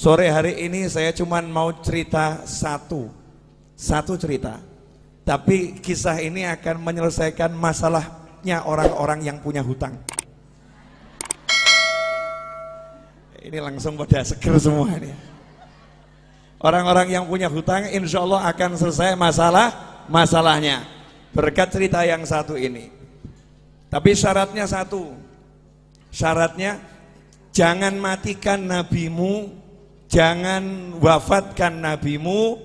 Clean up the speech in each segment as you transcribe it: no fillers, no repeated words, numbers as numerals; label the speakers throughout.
Speaker 1: Sore hari ini saya cuman mau cerita satu cerita. Tapi kisah ini akan menyelesaikan masalahnya orang-orang yang punya hutang. Ini langsung pada seger semua ini. Orang-orang yang punya hutang insya Allah akan selesai masalahnya berkat cerita yang satu ini. Tapi syaratnya satu. Syaratnya jangan matikan nabimu, jangan wafatkan nabimu,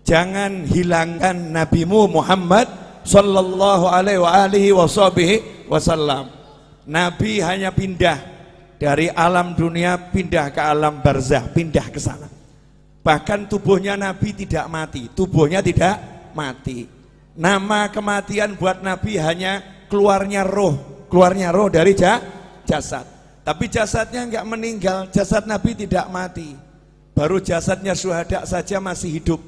Speaker 1: jangan hilangkan nabimu Muhammad sallallahu alaihi wasallam. Nabi hanya pindah dari alam dunia pindah ke alam barzah, pindah ke sana. Bahkan tubuhnya Nabi tidak mati, tubuhnya tidak mati. Nama kematian buat Nabi hanya keluarnya roh dari jasad. Tapi jasadnya enggak meninggal, jasad Nabi tidak mati. Baru jasadnya syuhada saja masih hidup.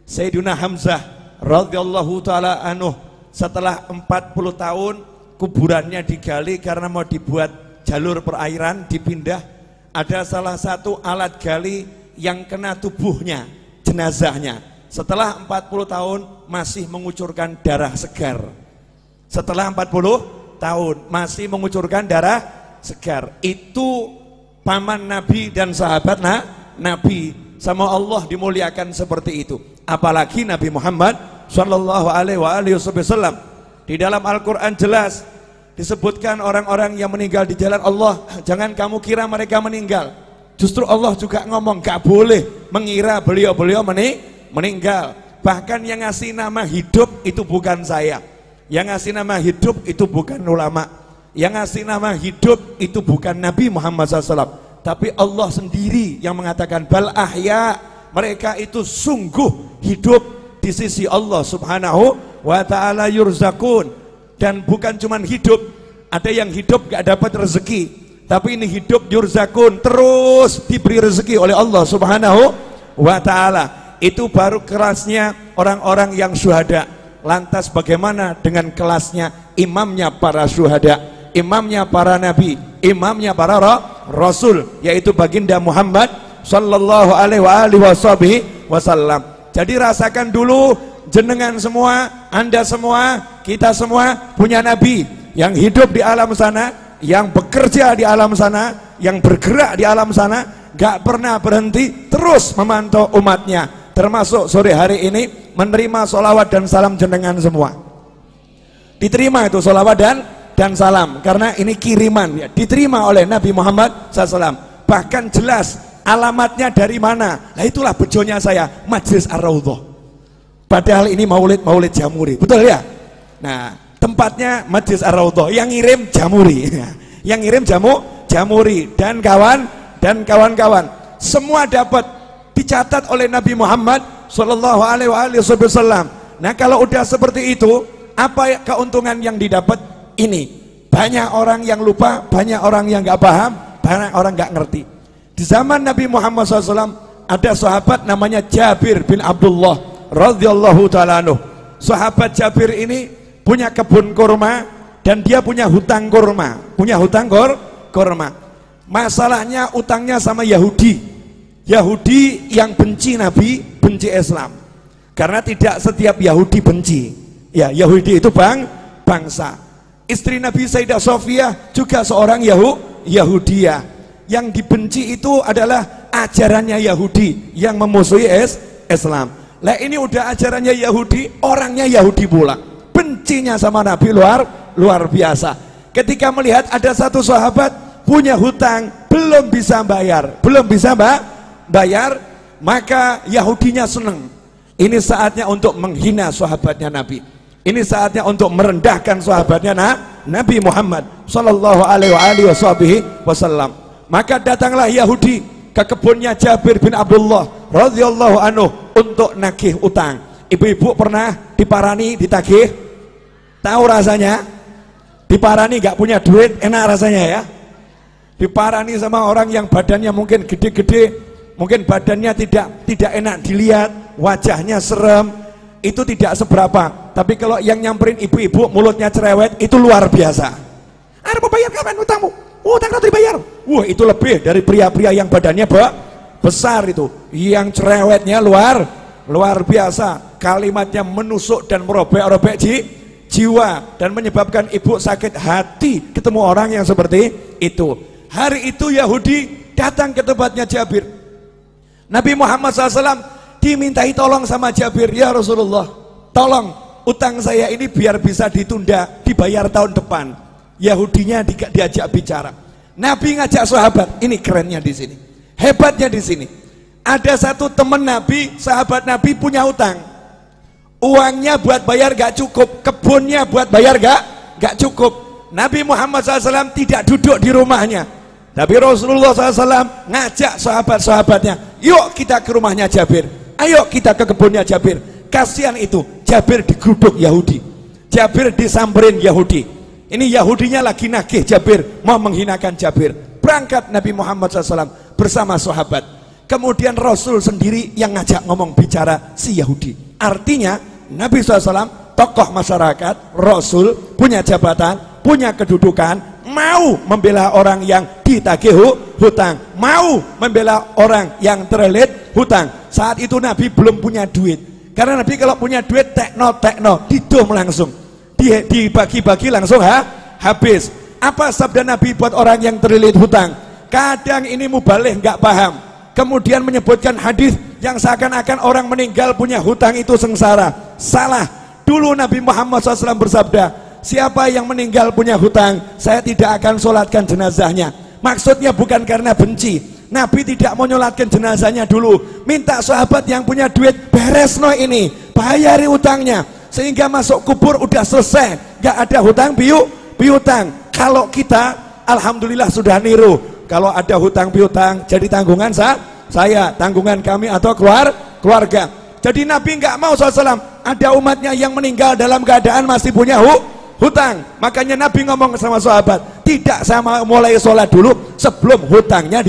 Speaker 1: Sayyidina Hamzah radhiyallahu taala anhu setelah 40 tahun kuburannya digali karena mau dibuat jalur perairan, dipindah. Ada salah satu alat gali yang kena tubuhnya, jenazahnya. Setelah 40 tahun masih mengucurkan darah segar. Setelah 40 tahun masih mengucurkan darah segar. Itu paman Nabi dan sahabat Nabi, sama Allah dimuliakan seperti itu. Apalagi Nabi Muhammad sallallahu alaihi wasallam. Di dalam Al-Qur'an jelas disebutkan orang-orang yang meninggal di jalan Allah, jangan kamu kira mereka meninggal. Justru Allah juga ngomong gak boleh mengira beliau-beliau meninggal. Bahkan yang ngasih nama hidup itu bukan saya. Yang ngasih nama hidup itu bukan ulama. Yang ngasih nama hidup itu bukan Nabi Muhammad SAW. Tapi Allah sendiri yang mengatakan bal ahya, mereka itu sungguh hidup di sisi Allah subhanahu wa ta'ala yurzakun. Dan bukan cuman hidup, ada yang hidup gak dapat rezeki. Tapi ini hidup yurzakun, terus diberi rezeki oleh Allah subhanahu wa ta'ala. Itu baru kelasnya orang-orang yang syuhada. Lantas bagaimana dengan kelasnya imamnya para syuhada, imamnya para nabi, imamnya para rasul, yaitu baginda Muhammad sallallahu alaihi wasallam. Jadi rasakan dulu, jenengan semua, anda semua, kita semua punya nabi yang hidup di alam sana, yang bekerja di alam sana, yang bergerak di alam sana, gak pernah berhenti, terus memantau umatnya. Termasuk sore hari ini menerima sholawat dan salam jenengan semua. Diterima itu sholawat dan salam, karena ini kiriman ya, diterima oleh Nabi Muhammad SAW. Bahkan jelas alamatnya dari mana. Nah itulah bejonya saya, Majlis Ar-Raudhah. Padahal ini maulid Jamuri, betul ya? Nah tempatnya Majlis Ar-Raudhah, yang ngirim Jamuri, yang ngirim Jamuri dan kawan-kawan semua dapat dicatat oleh Nabi Muhammad sallallahu alaihi wasallam. Nah kalau udah seperti itu, apa keuntungan yang didapat? Ini banyak orang yang lupa, banyak orang yang nggak paham, banyak orang nggak ngerti. Di zaman Nabi Muhammad SAW ada sahabat namanya Jabir bin Abdullah radhiyallahu ta'ala anhu. Sahabat Jabir ini punya kebun kurma dan dia punya hutang kurma, kurma. Masalahnya utangnya sama Yahudi yang benci Nabi, benci Islam. Karena tidak setiap Yahudi benci. Ya, Yahudi itu bangsa. Istri Nabi Sayyidah Sofiyah juga seorang Yahudiyah. Yang dibenci itu adalah ajarannya Yahudi yang memusuhi Islam. Lah ini udah ajarannya Yahudi, orangnya Yahudi pula. Bencinya sama Nabi luar biasa. Ketika melihat ada satu sahabat punya hutang, belum bisa bayar, maka Yahudinya senang. Ini saatnya untuk menghina sahabatnya Nabi. Ini saatnya untuk merendahkan sahabatnya Nabi Muhammad sallallahu alaihi wasallam. Maka datanglah Yahudi ke kebunnya Jabir bin Abdullah radhiyallahu anhu untuk nagih utang. Ibu-ibu pernah diparani, ditagih? Tahu rasanya? Diparani gak punya duit, enak rasanya ya? Diparani sama orang yang badannya mungkin gede-gede, mungkin badannya tidak enak dilihat, wajahnya serem, itu tidak seberapa. Tapi kalau yang nyamperin ibu-ibu mulutnya cerewet, itu luar biasa. Ada mau bayar kapan utangmu? Utang nanti dibayar. Wah itu lebih dari pria-pria yang badannya besar itu, yang cerewetnya luar biasa, kalimatnya menusuk dan merobek-robek jiwa dan menyebabkan ibu sakit hati ketemu orang yang seperti itu. Hari itu Yahudi datang ke tempatnya Jabir. Nabi Muhammad SAW dimintai tolong sama Jabir, ya Rasulullah, tolong utang saya ini biar bisa ditunda, dibayar tahun depan. Yahudinya diajak bicara. Nabi ngajak sahabat, ini kerennya di sini, hebatnya di sini. Ada satu teman Nabi, sahabat Nabi punya utang. Uangnya buat bayar gak cukup, kebunnya buat bayar gak cukup. Nabi Muhammad SAW tidak duduk di rumahnya. Nabi Rasulullah SAW ngajak sahabat-sahabatnya, yuk kita ke rumahnya Jabir, ayo kita ke kebunnya Jabir. Kasihan itu, Jabir digeruduk Yahudi, Jabir disamperin Yahudi. Ini Yahudinya lagi nagih Jabir, mau menghinakan Jabir. Berangkat Nabi Muhammad SAW bersama sahabat. Kemudian Rasul sendiri yang ngajak ngomong bicara si Yahudi. Artinya Nabi SAW tokoh masyarakat, Rasul punya jabatan, punya kedudukan, mau membela orang yang ditagih hutang, mau membela orang yang terlilit hutang. Saat itu Nabi belum punya duit, karena Nabi kalau punya duit tekno didom langsung, dibagi-bagi langsung habis. Apa sabda Nabi buat orang yang terlilit hutang? Kadang ini mubalih nggak paham, kemudian menyebutkan hadis yang seakan-akan orang meninggal punya hutang itu sengsara. Salah. Dulu Nabi Muhammad SAW bersabda, siapa yang meninggal punya hutang, saya tidak akan sholatkan jenazahnya. Maksudnya bukan karena benci, Nabi tidak mau nyolatkan jenazahnya dulu, minta sahabat yang punya duit beres no ini, bayari hutangnya, sehingga masuk kubur udah selesai, gak ada hutang piutang. Kalau kita alhamdulillah sudah niru, kalau ada hutang piutang jadi tanggungan saya, tanggungan kami atau keluarga. Jadi Nabi nggak mau SAW ada umatnya yang meninggal dalam keadaan masih punya hutang. Makanya Nabi ngomong sama sahabat, tidak sama mulai sholat dulu sebelum hutangnya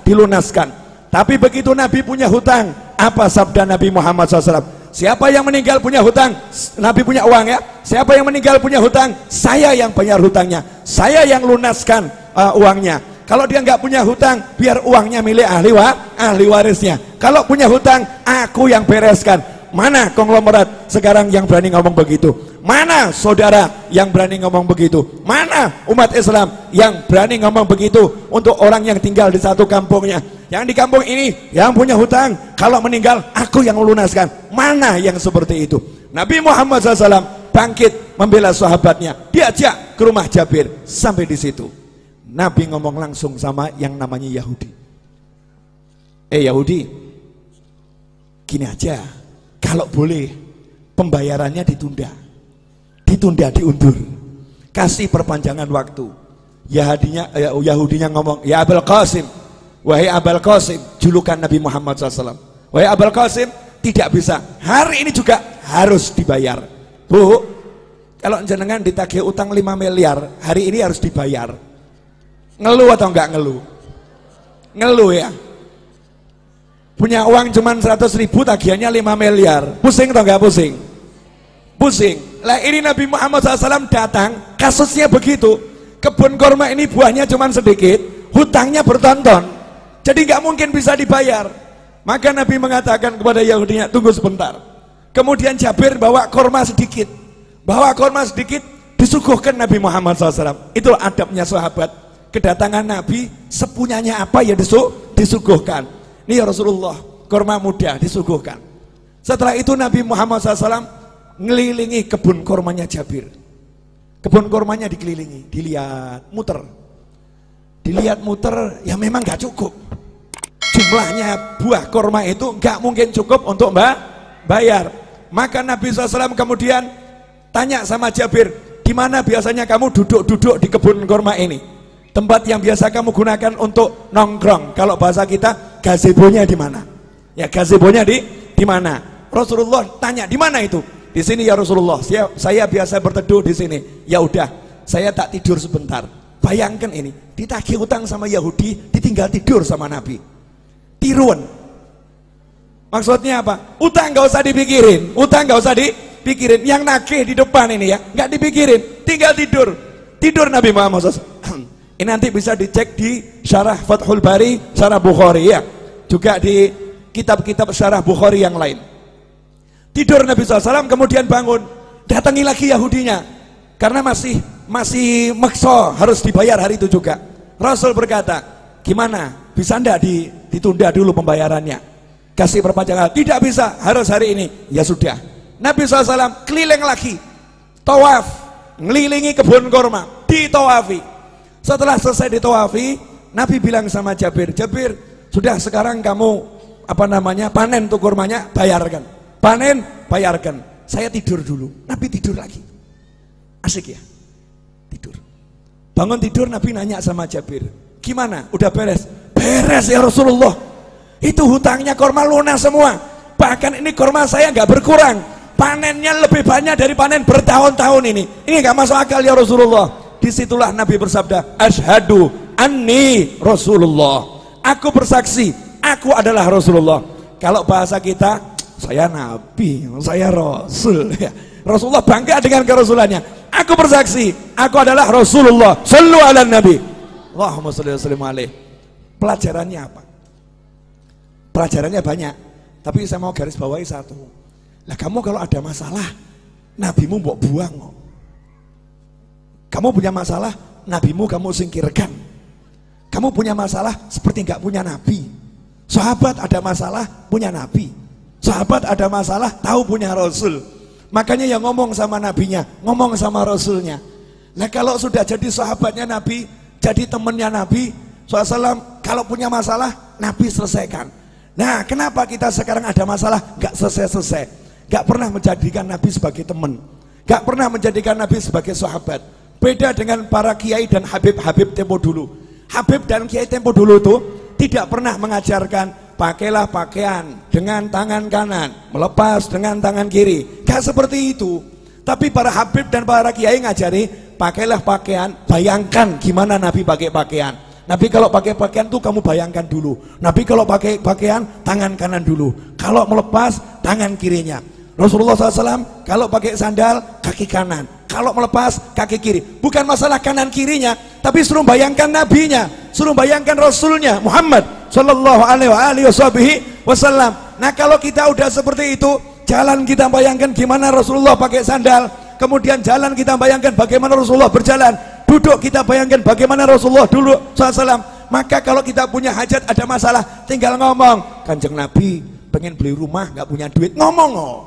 Speaker 1: dilunaskan. Tapi begitu Nabi punya hutang, apa sabda Nabi Muhammad SAW? Siapa yang meninggal punya hutang, Nabi punya uang ya, siapa yang meninggal punya hutang, saya yang bayar hutangnya, saya yang lunaskan uangnya. Kalau dia nggak punya hutang, biar uangnya milik ahli warisnya. Kalau punya hutang, aku yang bereskan. Mana konglomerat sekarang yang berani ngomong begitu? Mana saudara yang berani ngomong begitu? Mana umat Islam yang berani ngomong begitu untuk orang yang tinggal di satu kampungnya? Yang di kampung ini yang punya hutang, kalau meninggal aku yang melunaskan. Mana yang seperti itu? Nabi Muhammad SAW bangkit membela sahabatnya, diajak ke rumah Jabir. Sampai di situ Nabi ngomong langsung sama yang namanya Yahudi. Yahudi, gini aja, kalau boleh pembayarannya ditunda, diundur, kasih perpanjangan waktu. Yahudinya ngomong, ya Abul Qasim, wahai Abul Qasim, julukan Nabi Muhammad SAW, wahai Abul Qasim, tidak bisa, hari ini juga harus dibayar. Bu, kalau jenengan ditagih utang 5 miliar, hari ini harus dibayar. Ngeluh atau enggak ngeluh? Ngeluh ya. Punya uang cuman 100.000, tagihannya 5 miliar. Pusing atau enggak pusing? Pusing. Lah ini Nabi Muhammad SAW datang, kasusnya begitu. Kebun kurma ini buahnya cuman sedikit, hutangnya bertonton, jadi nggak mungkin bisa dibayar. Maka Nabi mengatakan kepada Yahudinya, tunggu sebentar. Kemudian Jabir bawa kurma sedikit, disuguhkan Nabi Muhammad SAW. Itulah adabnya sahabat. Kedatangan Nabi sepunyanya apa ya disuguhkan. Ini ya Rasulullah, kurma muda disuguhkan. Setelah itu Nabi Muhammad SAW ngelilingi kebun kurmanya Jabir. Kebun kurmanya dikelilingi, dilihat muter, ya memang gak cukup. Jumlahnya buah kurma itu gak mungkin cukup untuk bayar. Maka Nabi SAW kemudian tanya sama Jabir, di mana biasanya kamu duduk-duduk di kebun kurma ini? Tempat yang biasa kamu gunakan untuk nongkrong. Kalau bahasa kita, gazebonya di mana? Ya, gazebonya di mana? Rasulullah tanya, di mana itu? Di sini ya Rasulullah. Saya biasa berteduh di sini. Ya udah, saya tak tidur sebentar. Bayangkan ini, ditagih utang sama Yahudi, ditinggal tidur sama Nabi. Tiruan. Maksudnya apa? Utang nggak usah dipikirin. Yang nagih di depan ini ya, nggak dipikirin, tinggal tidur Nabi Muhammad SAW. Ini nanti bisa dicek di Syarah Fathul Bari, Syarah Bukhari ya. juga di kitab-kitab syarah Bukhari yang lain. Tidur Nabi SAW, kemudian bangun, datangi lagi Yahudinya, karena masih maksa harus dibayar hari itu juga. Rasul berkata, gimana, bisa enggak ditunda dulu pembayarannya, kasih perpanjangan? Tidak bisa, harus hari ini. Ya sudah, Nabi SAW keliling lagi, tawaf, ngelilingi kebun kurma, ditawafi. Setelah selesai ditawafi, Nabi bilang sama Jabir, Jabir, sudah sekarang kamu panen tuh kurmanya, bayarkan. Panen, bayarkan. Saya tidur dulu. Nabi tidur lagi. Asik ya? Tidur. Bangun tidur, Nabi nanya sama Jabir, gimana? Udah beres? Beres ya Rasulullah. Itu hutangnya kurma lunas semua. Bahkan ini kurma saya nggak berkurang. Panennya lebih banyak dari panen bertahun-tahun ini. Ini nggak masuk akal ya Rasulullah. Disitulah Nabi bersabda, Asyhadu anni Rasulullah. Aku bersaksi, aku adalah Rasulullah. Kalau bahasa kita, saya Nabi, saya Rasul. Rasulullah bangga dengan kerasulannya. Aku bersaksi, aku adalah Rasulullah. Sallu ala Nabi. Allahumma sholli wa sallim alaih. Pelajarannya apa? Pelajarannya banyak, tapi saya mau garis bawahi satu. Lah kamu kalau ada masalah, nabimu mau buang. Kamu punya masalah, nabimu kamu singkirkan. Kamu punya masalah seperti nggak punya nabi. Sahabat ada masalah, punya nabi. Sahabat ada masalah, tahu punya Rasul. Makanya yang ngomong sama nabinya, ngomong sama Rasulnya. Nah kalau sudah jadi sahabatnya Nabi, jadi temannya Nabi SAW, kalau punya masalah, Nabi selesaikan. Nah kenapa kita sekarang ada masalah gak selesai-selesai, gak pernah menjadikan Nabi sebagai teman, gak pernah menjadikan Nabi sebagai sahabat. Beda dengan para kiai dan habib-habib tempo dulu. Habib dan kiai tempo dulu tuh tidak pernah mengajarkan pakailah pakaian dengan tangan kanan, melepas dengan tangan kiri. Gak seperti itu. Tapi para habib dan para kiai ngajari pakailah pakaian, bayangkan gimana Nabi pakai pakaian. Nabi kalau pakai pakaian tuh kamu bayangkan dulu. Nabi kalau pakai pakaian tangan kanan dulu. Kalau melepas tangan kirinya. Rasulullah SAW kalau pakai sandal kaki kanan. Kalau melepas kaki kiri. Bukan masalah kanan kirinya, tapi suruh bayangkan nabinya, suruh bayangkan Rasulnya Muhammad Sallallahu Alaihi Wasallam. Nah kalau kita udah seperti itu, jalan kita bayangkan gimana Rasulullah pakai sandal. Kemudian jalan kita bayangkan bagaimana Rasulullah berjalan. Duduk kita bayangkan bagaimana Rasulullah dulu SAW. Maka kalau kita punya hajat, ada masalah, tinggal ngomong, Kanjeng Nabi pengen beli rumah nggak punya duit, ngomong. Oh.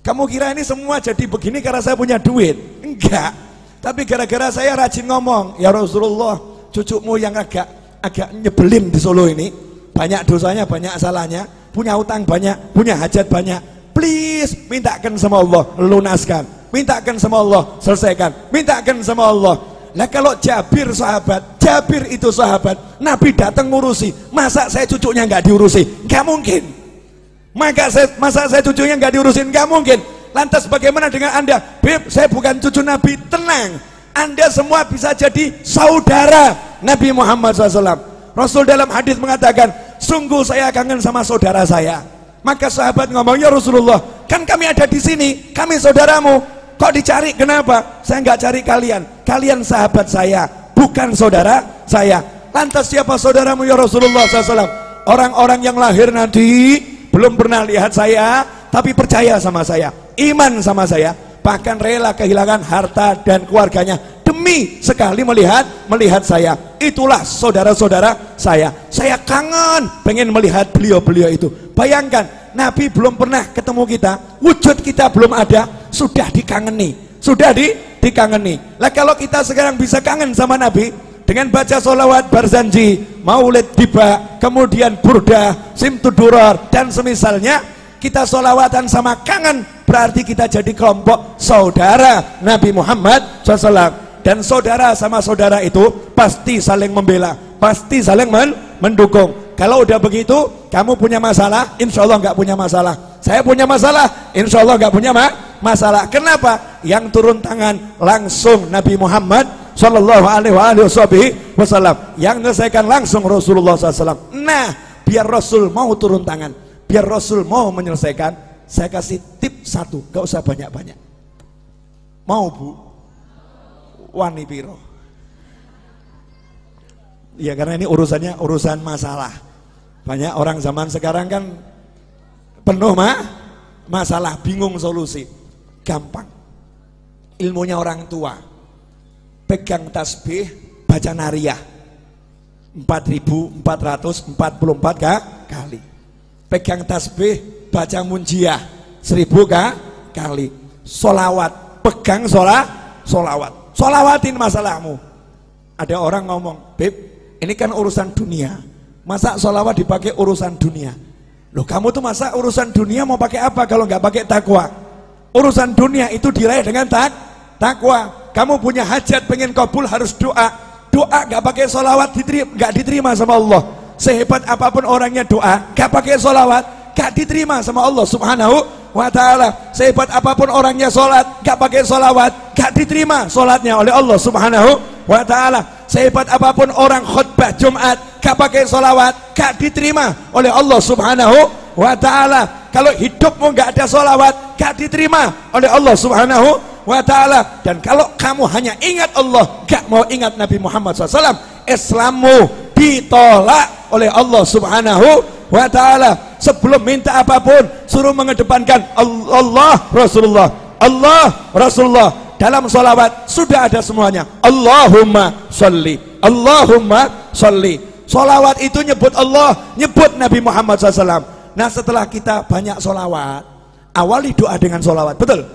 Speaker 1: Kamu kira ini semua jadi begini karena saya punya duit? Enggak. Tapi gara-gara saya rajin ngomong, ya Rasulullah, cucumu yang agak nyebelin di Solo ini, banyak dosanya, banyak salahnya, punya utang banyak, punya hajat banyak. Please mintakan sama Allah, lunaskan. Mintakan sama Allah, selesaikan. Mintakan sama Allah. Nah kalau Jabir sahabat, Jabir itu sahabat, Nabi datang ngurusi, masa saya cucunya nggak diurusi? Nggak mungkin. Masa saya cucunya nggak diurusin? Nggak mungkin. Lantas bagaimana dengan Anda? Beb, saya bukan cucu Nabi. Tenang, Anda semua bisa jadi saudara Nabi Muhammad SAW. Rasul dalam hadis mengatakan, sungguh saya kangen sama saudara saya. Maka sahabat ngomong, ya Rasulullah, kan kami ada di sini, kami saudaramu, kok dicari? Kenapa? Saya nggak cari kalian, kalian sahabat saya, bukan saudara saya. Lantas siapa saudaramu ya Rasulullah SAW? Orang-orang yang lahir nanti belum pernah lihat saya, tapi percaya sama saya, iman sama saya, bahkan rela kehilangan harta dan keluarganya demi sekali melihat saya. Itulah saudara-saudara saya. Saya kangen pengen melihat beliau-beliau itu. Bayangkan, Nabi belum pernah ketemu kita, wujud kita belum ada, sudah dikangeni, dikangeni. Lah kalau kita sekarang bisa kangen sama Nabi dengan baca sholawat Barzanji, Maulid Diba, kemudian Burdah, Simtudurar dan semisalnya, kita sholawatan sama kangen, berarti kita jadi kelompok saudara Nabi Muhammad SAW. Dan saudara sama saudara itu pasti saling membela, pasti saling mendukung. Kalau udah begitu, kamu punya masalah, insya Allah nggak punya masalah. Saya punya masalah, insya Allah nggak punya masalah. Kenapa? Yang turun tangan langsung Nabi Muhammad Sallallahu Alaihi Wasallam, yang menyelesaikan langsung Rasulullah SAW. Nah, biar Rasul mau turun tangan, biar Rasul mau menyelesaikan, saya kasih tip satu, gak usah banyak-banyak. Mau Bu? Wani piro? Ya karena ini urusannya urusan masalah. Banyak orang zaman sekarang kan penuh masalah, bingung solusi. Gampang. Ilmunya orang tua. Pegang tasbih, baca nariyah 4.444 kali. Pegang tasbih, baca munjiah 1.000 kali. Solawat, pegang solawat. Solawatin masalahmu. Ada orang ngomong, Beb, ini kan urusan dunia. Masa solawat dipakai urusan dunia? Loh, kamu tuh masa urusan dunia mau pakai apa kalau nggak pakai takwa? Urusan dunia itu diraih dengan takwa. Kamu punya hajat pengen kabul harus doa. Doa nggak pakai solawat nggak diterima sama Allah. Sehebat apapun orangnya doa, nggak pakai solawat nggak diterima sama Allah Subhanahu wa ta'ala. Sehebat apapun orangnya sholat, nggak pakai solawat nggak diterima sholatnya oleh Allah Subhanahu wa ta'ala. Sehebat apapun orang khutbah Jumat, gak pakai solawat, gak diterima oleh Allah Subhanahu wa ta'ala. Kalau hidupmu gak ada solawat, gak diterima oleh Allah Subhanahu wa ta'ala. Dan kalau kamu hanya ingat Allah, gak mau ingat Nabi Muhammad SAW, Islammu ditolak oleh Allah Subhanahu wa ta'ala. Sebelum minta apapun, suruh mengedepankan Allah Rasulullah, Allah Rasulullah. Dalam sholawat sudah ada semuanya. Allahumma sholli, Allahumma sholli. Sholawat itu nyebut Allah, nyebut Nabi Muhammad SAW. Nah, setelah kita banyak sholawat, awali doa dengan sholawat, betul?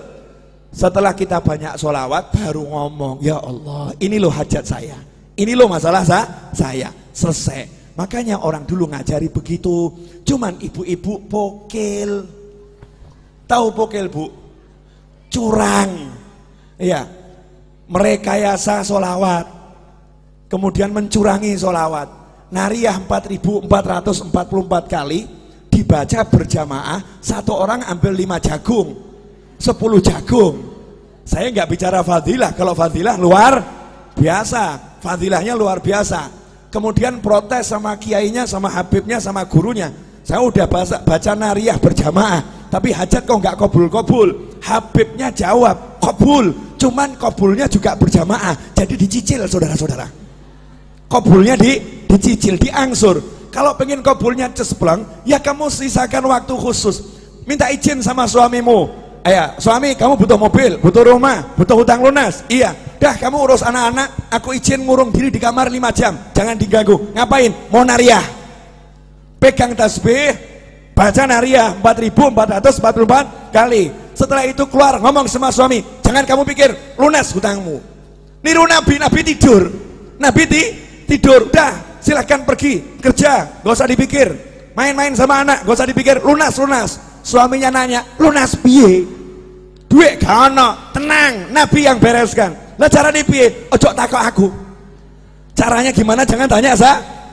Speaker 1: Setelah kita banyak sholawat, baru ngomong, ya Allah, ini loh hajat saya, ini loh masalah saya, selesai. Makanya orang dulu ngajari begitu. Cuman ibu-ibu pokil. Tahu pokil, Bu? Curang. Iya, merekayasa solawat, kemudian mencurangi solawat. Nariyah 4.444 kali dibaca berjamaah, satu orang ambil 5 jagung, 10 jagung. Saya nggak bicara fadilah, kalau fadilah luar biasa, fadilahnya luar biasa. Kemudian protes sama kiainya, sama habibnya, sama gurunya. Saya udah baca nariyah berjamaah, tapi hajat kok nggak kabul-kabul. Habibnya jawab kabul, cuman kabulnya juga berjamaah, jadi dicicil saudara-saudara. Kabulnya dicicil, diangsur. Kalau pengen kabulnya cespleng, ya kamu sisakan waktu khusus. Minta izin sama suamimu. Suami, kamu butuh mobil, butuh rumah, butuh hutang lunas. Iya, dah kamu urus anak-anak, aku izin ngurung diri di kamar 5 jam, jangan diganggu. Ngapain? Mau nariyah. Pegang tasbih, baca nariyah 4.444 kali. Setelah itu keluar ngomong sama suami, jangan kamu pikir lunas hutangmu. Niru Nabi tidur. Nabi tidur. Udah, silahkan pergi kerja, gak usah dipikir. Main-main sama anak, gak usah dipikir lunas. Suaminya nanya, lunas piye? Duit gak ono, tenang, Nabi yang bereskan. Lah caranya piye? Ojo takok aku. Caranya gimana? Jangan tanya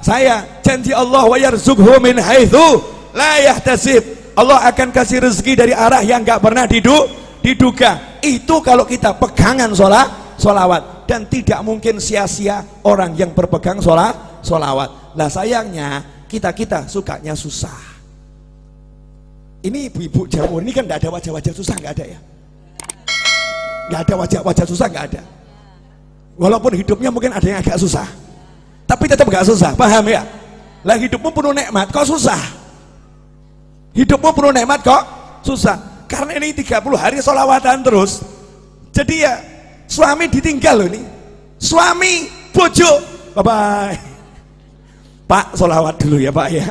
Speaker 1: saya. Janji Allah wa yarzuqhu min haitsu la yahtasib. Allah akan kasih rezeki dari arah yang gak pernah diduga. Itu kalau kita pegangan sholawat. Dan tidak mungkin sia-sia orang yang berpegang sholawat. Lah sayangnya kita sukanya susah. Ini ibu-ibu jamur ini kan gak ada wajah-wajah susah, gak ada ya. Gak ada wajah-wajah susah, gak ada. Walaupun hidupnya mungkin ada yang agak susah, tapi tetap gak susah, paham ya? Lah hidupmu penuh nikmat kok susah. Hidupmu penuh nikmat kok susah. Karena ini 30 hari sholawatan terus. Jadi ya suami ditinggal loh ini. Suami, bojo, bye-bye. Pak, sholawat dulu ya Pak ya.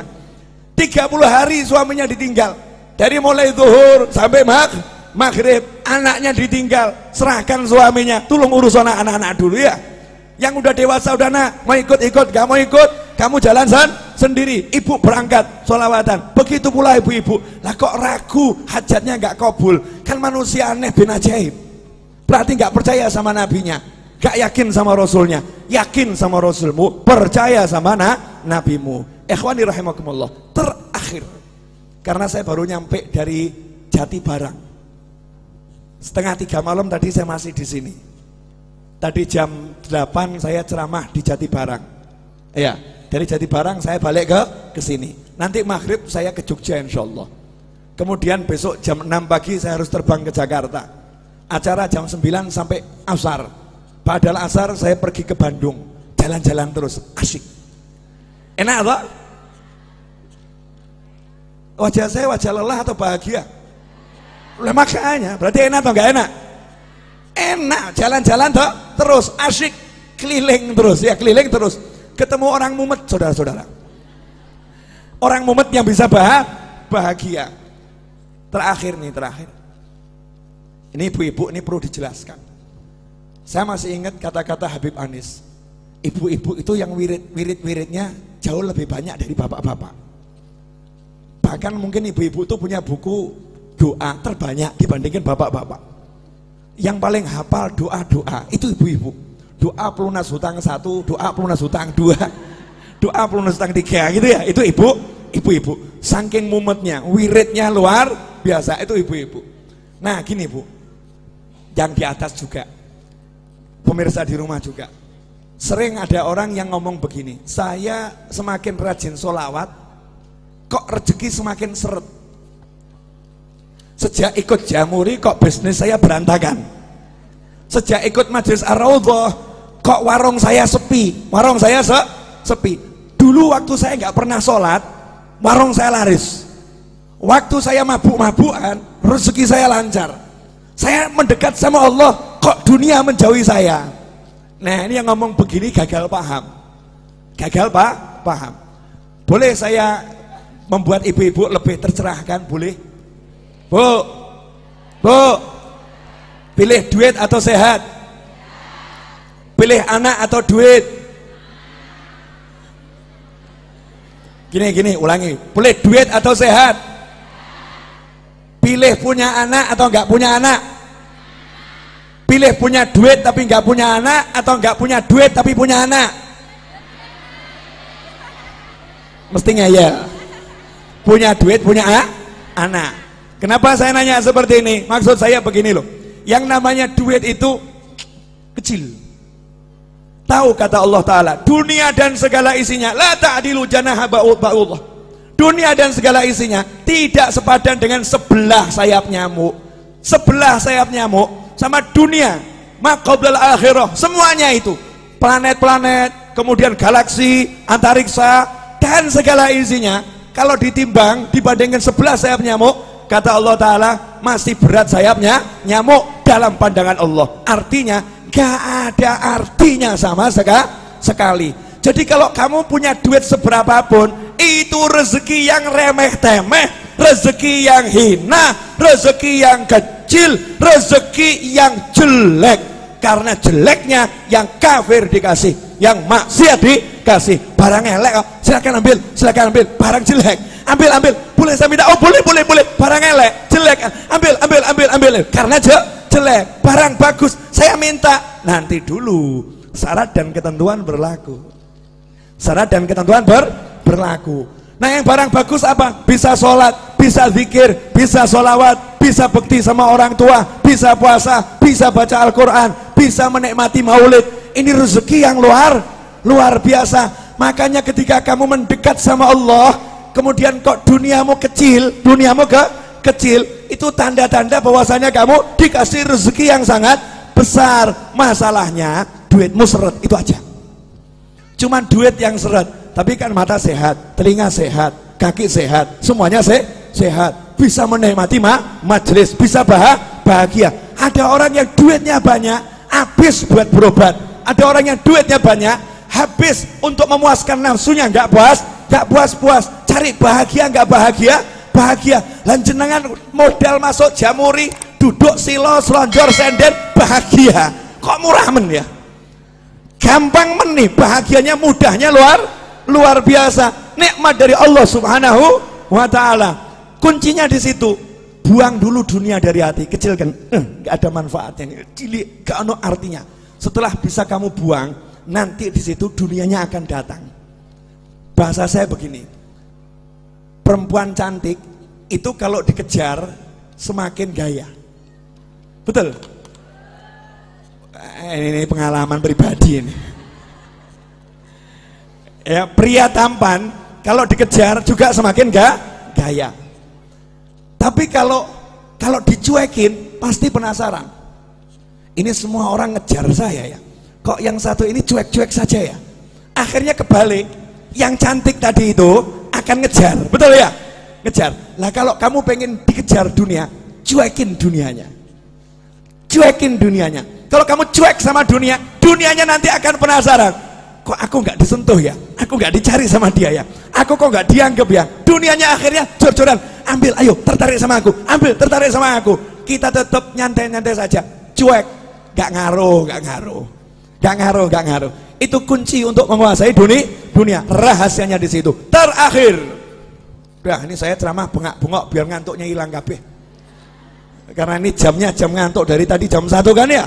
Speaker 1: 30 hari suaminya ditinggal. Dari mulai zuhur sampai maghrib, anaknya ditinggal. Serahkan suaminya, tolong urus anak-anak dulu ya. Yang udah dewasa udah nak, mau ikut, gak mau ikut, kamu jalan sendiri. Ibu berangkat sholawatan. Begitu pula ibu-ibu. Lah kok ragu, hajatnya gak kabul? Kan manusia aneh bin ajaib. Berarti gak percaya sama nabinya, gak yakin sama rasulnya. Yakin sama rasulmu, percaya sama nabimu. Ikhwani rahimakumullah. Terakhir, karena saya baru nyampe dari Jati Barang. 2:30 malam tadi saya masih di sini. Tadi jam 8 saya ceramah di Jati Barang. Ya, dari Jati Barang saya balik ke sini. Nanti maghrib saya ke Jogja insyaallah. Kemudian besok jam 6 pagi saya harus terbang ke Jakarta. Acara jam 9 sampai asar. Padahal asar saya pergi ke Bandung. Jalan-jalan terus, asyik. Enak toh? Wajah saya wajah lelah atau bahagia? Lah makanya, berarti enak atau enggak enak? Enak, jalan-jalan toh terus, asyik, keliling terus, ya keliling terus. Ketemu orang mumet, saudara-saudara. Orang mumet yang bisa bahagia. Terakhir. Ini ibu-ibu, ini perlu dijelaskan. Saya masih ingat kata-kata Habib Anis. Ibu-ibu itu yang wirid-wiridnya jauh lebih banyak dari bapak-bapak. Bahkan mungkin ibu-ibu itu punya buku doa terbanyak dibandingkan bapak-bapak. Yang paling hafal doa-doa itu ibu-ibu. Doa pelunas hutang 1, doa pelunas hutang 2, doa pelunas hutang 3 gitu ya. Itu ibu-ibu. Saking mumetnya, wiridnya luar biasa, itu ibu-ibu. Nah gini Bu, yang di atas juga, pemirsa di rumah juga, sering ada orang yang ngomong begini, saya semakin rajin sholawat, kok rezeki semakin seret. Sejak ikut Jamuri kok bisnis saya berantakan. Sejak ikut Majelis Ar-Raudhah kok warung saya sepi. Warung saya sepi. Dulu waktu saya nggak pernah sholat, warung saya laris. Waktu saya mabuk-mabukan, rezeki saya lancar. Saya mendekat sama Allah, kok dunia menjauhi saya. Nah ini yang ngomong begini gagal paham. Gagal paham. Boleh saya membuat ibu-ibu lebih tercerahkan? Boleh? Bu, pilih duit atau sehat? Pilih anak atau duit? Gini, ulangi. Pilih duit atau sehat? Pilih punya anak atau enggak punya anak? Pilih punya duit tapi enggak punya anak, atau enggak punya duit tapi punya anak? Mestinya ya. Punya duit, punya anak. Kenapa saya nanya seperti ini? Maksud saya begini loh, yang namanya duit itu kecil. Tahu kata Allah Ta'ala, dunia dan segala isinya la ta'dilu janaha ba'udlah. Dunia dan segala isinya tidak sepadan dengan sebelah sayap nyamuk. Sebelah sayap nyamuk sama dunia, maqablal akhirah, semuanya itu, planet-planet, kemudian galaksi, antariksa, dan segala isinya, kalau ditimbang dibandingkan sebelah sayap nyamuk, kata Allah Ta'ala, masih berat sayapnya nyamuk dalam pandangan Allah. Artinya gak ada artinya sama sekali. Jadi kalau kamu punya duit seberapapun, itu rezeki yang remeh-temeh, rezeki yang hina, rezeki yang kecil, rezeki yang jelek. Karena jeleknya yang kafir dikasih, yang maksiat dikasih. Barang elek, silakan ambil, barang jelek, ambil, boleh saya minta? Oh boleh, barang elek, jelek, ambil, karena jelek. Barang bagus saya minta, nanti dulu, syarat dan ketentuan berlaku. Syarat dan ketentuan berlaku. Nah yang barang bagus apa? Bisa sholat, bisa zikir, bisa sholawat, bisa bekti sama orang tua, bisa puasa, bisa baca Al-Quran, bisa menikmati maulid. Ini rezeki yang luar biasa. Makanya ketika kamu mendekat sama Allah, kemudian kok duniamu kecil, kecil, itu tanda-tanda bahwasanya kamu dikasih rezeki yang sangat besar. Masalahnya duitmu seret, itu aja. Cuman duit yang seret, tapi kan mata sehat, telinga sehat, kaki sehat, semuanya sehat, bisa menikmati majelis, bisa bahagia. Ada orang yang duitnya banyak, habis buat berobat. Ada orang yang duitnya banyak, habis untuk memuaskan nafsunya, nggak puas, cari bahagia, nggak bahagia. Lanjenengan modal masuk Jamuri, duduk silo, selonjor, senden, bahagia. Kok murah men ya? Gampang men nih, bahagianya, mudahnya luar biasa. Nikmat dari Allah Subhanahu wa Ta'ala. Kuncinya di situ. Buang dulu dunia dari hati, kecilkan, nggak ada manfaatnya, cilik, gak ada artinya. Setelah bisa kamu buang, nanti di situ dunianya akan datang. Bahasa saya begini, perempuan cantik itu kalau dikejar semakin gaya. Betul? Ini pengalaman pribadi ini. Ya, pria tampan kalau dikejar juga semakin gaya. Tapi kalau dicuekin pasti penasaran. Ini semua orang ngejar saya ya. Kok yang satu ini cuek-cuek saja ya? Akhirnya kebalik, yang cantik tadi itu akan ngejar, betul ya? ngejar. Lah kalau kamu pengen dikejar dunia, cuekin dunianya. Cuekin dunianya. Kalau kamu cuek sama dunia, dunianya nanti akan penasaran. Kok aku nggak disentuh ya? Aku nggak dicari sama dia ya? Aku kok nggak dianggap ya? Dunianya akhirnya jor-joran. Ambil, ayo, tertarik sama aku. Ambil, tertarik sama aku. Kita tetap nyantai-nyantai saja. Cuek, nggak ngaruh, nggak ngaruh. Nggak ngaruh, nggak ngaruh. Itu kunci untuk menguasai dunia. Rahasianya di situ. Terakhir. Udah, ini saya ceramah bengak-bengok biar ngantuknya hilang kabeh. Karena ini jamnya jam ngantuk dari tadi jam 1 kan ya.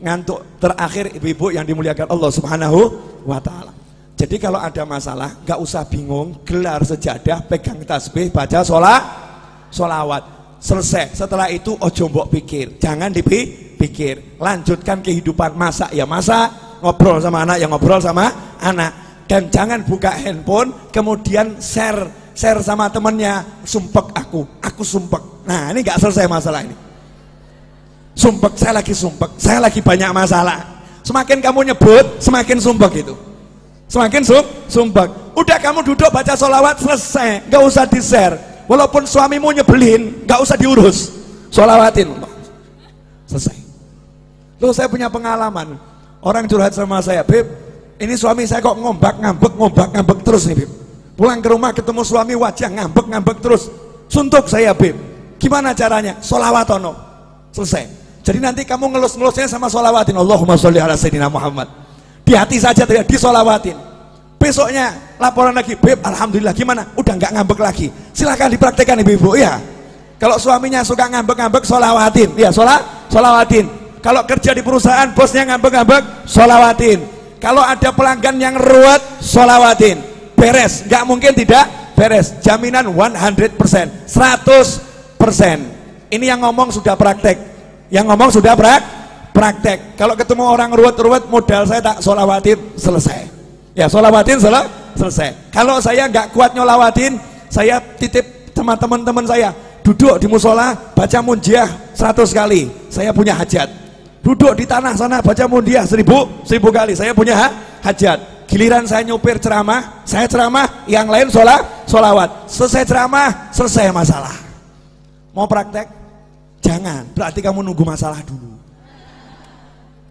Speaker 1: Ngantuk. Terakhir ibu-ibu yang dimuliakan Allah Subhanahu wa ta'ala. Jadi kalau ada masalah gak usah bingung, gelar sejadah, pegang tasbih, baca sholawat, selesai. Setelah itu ojo mbok pikir, jangan dipikir, lanjutkan kehidupan. Masak ya masak, ngobrol sama anak ya ngobrol sama anak, dan jangan buka handphone kemudian share sama temennya, sumpek aku sumpek. Nah ini gak selesai masalah ini. Sumpek, saya lagi sumpek, saya lagi banyak masalah. Semakin kamu nyebut, semakin sumpek itu. Semakin sumpek. Udah kamu duduk baca sholawat, selesai, gak usah di share. Walaupun suamimu nyebelin, gak usah diurus, sholawatin, selesai. Loh, saya punya pengalaman, orang curhat sama saya, Beb, ini suami saya kok ngombak-ngambek terus nih, Beb. Pulang ke rumah ketemu suami wajah ngambek terus. Suntuk saya, Beb. Gimana caranya? Sholawatono, selesai. Jadi nanti kamu ngelus-ngelusnya sama sholawatin, Allahumma sholli ala sayyidina Muhammad. Di hati saja tidak disolawatin. Besoknya laporan lagi, Beb, alhamdulillah gimana? Udah nggak ngambek lagi. Silahkan dipraktekkan ibu-ibu ya. Kalau suaminya suka ngambek-ngambek, sholawatin. Ya, sholawatin. Kalau kerja di perusahaan bosnya ngambek-ngambek, sholawatin. Kalau ada pelanggan yang ruwet, sholawatin. Beres, nggak mungkin tidak beres. Jaminan 100%, 100%. Ini yang ngomong sudah praktek. Yang ngomong sudah praktek. Kalau ketemu orang ruwet-ruwet, modal saya tak sholawatin, selesai. Ya, sholawatin selesai. Kalau saya nggak kuat nyolawatin, saya titip sama teman-teman saya, duduk di musola baca munjiah 100 kali, saya punya hajat. Duduk di tanah sana baca munjiah 1000 kali, saya punya hajat. Giliran saya nyupir ceramah, saya ceramah, yang lain sholawat. Selesai ceramah, selesai masalah. Mau praktek? Jangan, berarti kamu nunggu masalah dulu.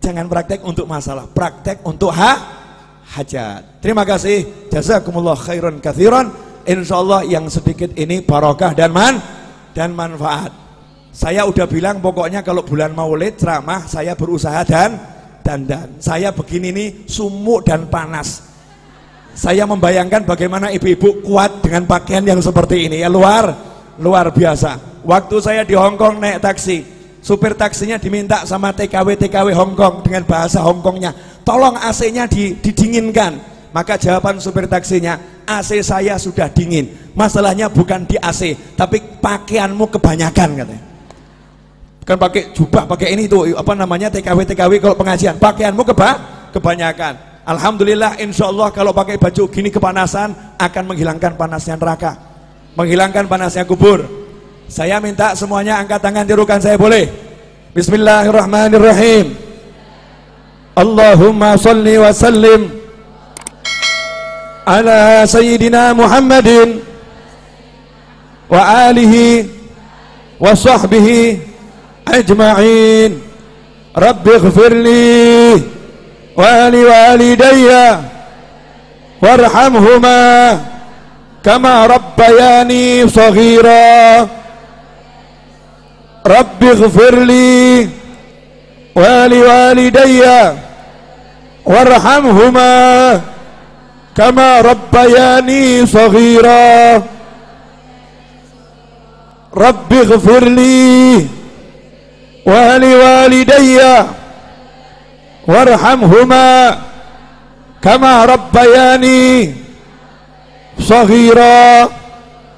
Speaker 1: Jangan praktek untuk masalah, praktek untuk hajat. Terima kasih, jazakumullah khairan katsiran. Insyaallah yang sedikit ini barokah dan manfaat. Saya udah bilang pokoknya kalau bulan Maulid ceramah saya berusaha dan saya begini nih sumuk dan panas. Saya membayangkan bagaimana ibu-ibu kuat dengan pakaian yang seperti ini ya, luar biasa. Waktu saya di Hongkong naik taksi, supir taksinya diminta sama TKW Hongkong dengan bahasa Hongkongnya, tolong AC-nya didinginkan. Maka jawaban supir taksinya, AC saya sudah dingin. Masalahnya bukan di AC, tapi pakaianmu kebanyakan katanya. Bukan pakai jubah, pakai ini tuh apa namanya TKW kalau pengajian, pakaianmu kebanyakan. Alhamdulillah, insya Allah kalau pakai baju gini kepanasan akan menghilangkan panasnya neraka, menghilangkan panasnya kubur. Saya minta semuanya angkat tangan, tirukan saya boleh? Bismillahirrahmanirrahim. Allahumma sholli wa sallim ala sayyidina Muhammadin wa alihi wa sahbihi ajma'in. Rabbi ighfirli wa li walidayya warhamhuma kama rabbayani shaghira. Rabbi ighfirli wa li walidayya warhamhuma kama rabbayani shaghira. Rabbi ighfirli wa li walidayya warhamhuma kama rabbayani shaghira.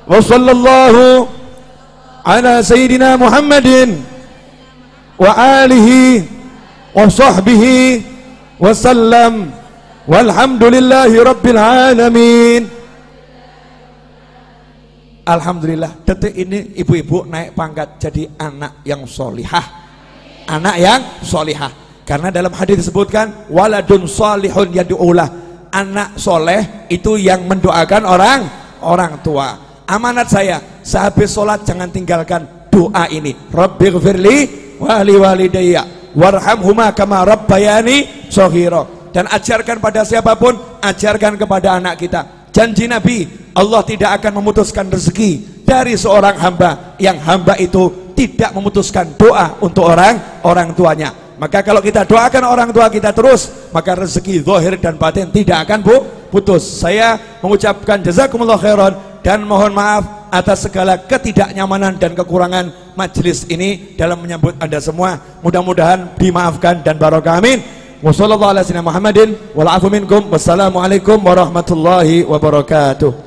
Speaker 1: Wa sallallahu ala sayyidina Muhammadin wa alihi wa sahbihi wa sallam walhamdulillahi rabbil alamin. Alhamdulillah, detik ini ibu-ibu naik pangkat jadi anak yang solihah, anak yang solihah. Karena dalam hadis disebutkan waladun solihun yad'ulah, anak soleh itu yang mendoakan orang tua. Amanat saya, sehabis sholat jangan tinggalkan doa ini. Rabbighfirli wali walidayya warhamhuma kama rabbayani shaghira. Dan ajarkan pada siapapun, ajarkan kepada anak kita. Janji Nabi, Allah tidak akan memutuskan rezeki dari seorang hamba yang hamba itu tidak memutuskan doa untuk orang tuanya. Maka kalau kita doakan orang tua kita terus, maka rezeki zahir dan batin tidak akan putus. Saya mengucapkan jazakumullah khairan dan mohon maaf atas segala ketidaknyamanan dan kekurangan majelis ini dalam menyambut Anda semua. Mudah-mudahan dimaafkan dan barokah, amin. Wassalamualaikum warahmatullahi wabarakatuh.